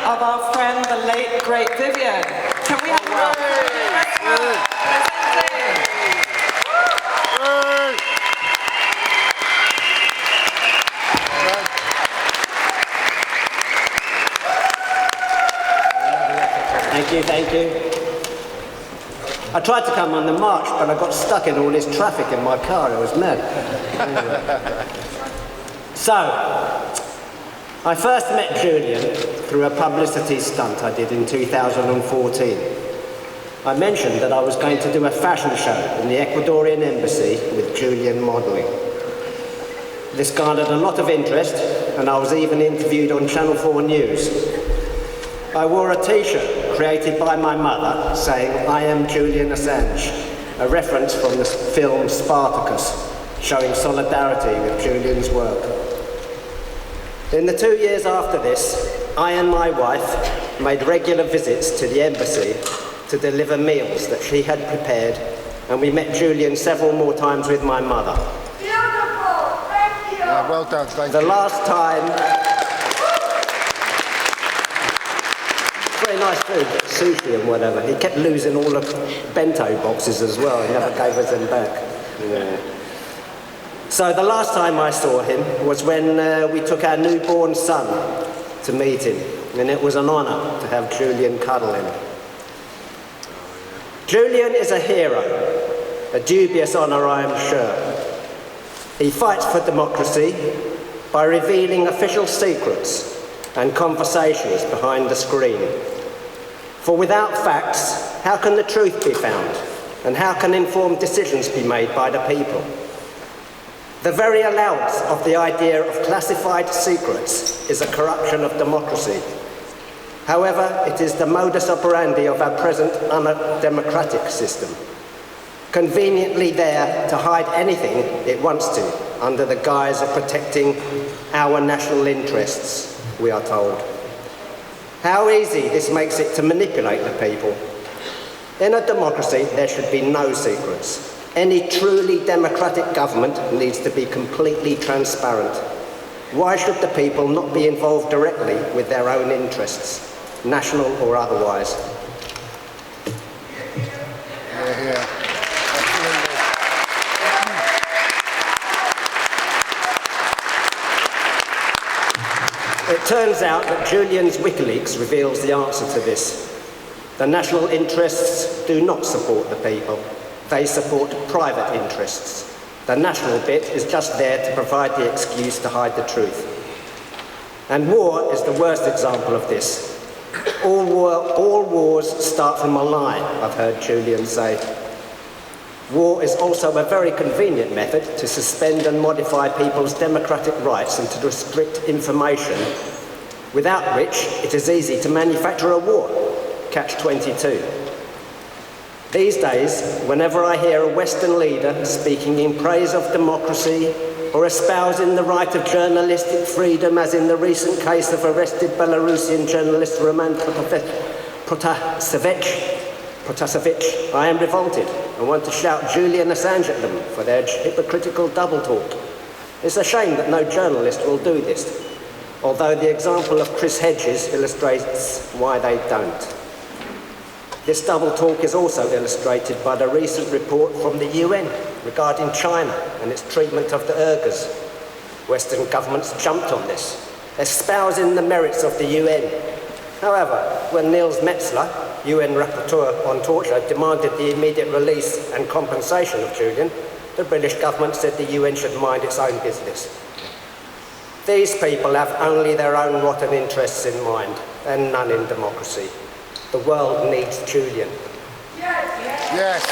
of our friend, the late, great Vivian. Can we have a round of Westwood presenting? Thank you. I tried to come on the march, but I got stuck in all this traffic in my car. It was mad. So, I first met Julian through a publicity stunt I did in 2014. I mentioned that I was going to do a fashion show in the Ecuadorian embassy with Julian modelling. This garnered a lot of interest, and I was even interviewed on Channel 4 News. I wore a t-shirt created by my mother saying, "I am Julian Assange," a reference from the film Spartacus, showing solidarity with Julian's work. In the 2 years after this, I and my wife made regular visits to the embassy to deliver meals that she had prepared, and we met Julian several more times with my mother. Beautiful! Thank you! Yeah, well done, thank you. The last time... Very nice food, sushi and whatever. He kept losing all the bento boxes as well. He never gave us them back. Yeah. So the last time I saw him was when we took our newborn son to meet him, and it was an honour to have Julian cuddle him. Julian is a hero, a dubious honour I am sure. He fights for democracy by revealing official secrets and conversations behind the screen. For without facts, how can the truth be found? And how can informed decisions be made by the people? The very allowance of the idea of classified secrets is a corruption of democracy. However, it is the modus operandi of our present undemocratic system, conveniently there to hide anything it wants to, under the guise of protecting our national interests, we are told. How easy this makes it to manipulate the people. In a democracy, there should be no secrets. Any truly democratic government needs to be completely transparent. Why should the people not be involved directly with their own interests, national or otherwise? Yeah. It turns out that Julian's WikiLeaks reveals the answer to this. The national interests do not support the people. They support private interests. The national bit is just there to provide the excuse to hide the truth. And war is the worst example of this. All wars start from a lie, I've heard Julian say. War is also a very convenient method to suspend and modify people's democratic rights and to restrict information, without which it is easy to manufacture a war. Catch-22. These days, whenever I hear a Western leader speaking in praise of democracy or espousing the right of journalistic freedom, as in the recent case of arrested Belarusian journalist Roman Protasevich, I am revolted and want to shout Julian Assange at them for their hypocritical double talk. It's a shame that no journalist will do this, although the example of Chris Hedges illustrates why they don't. This double talk is also illustrated by the recent report from the UN regarding China and its treatment of the Uyghurs. Western governments jumped on this, espousing the merits of the UN. However, when Nils Metzler, UN Rapporteur on Torture, demanded the immediate release and compensation of Julian, the British government said the UN should mind its own business. These people have only their own rotten interests in mind, and none in democracy. The world needs Julian. Yes.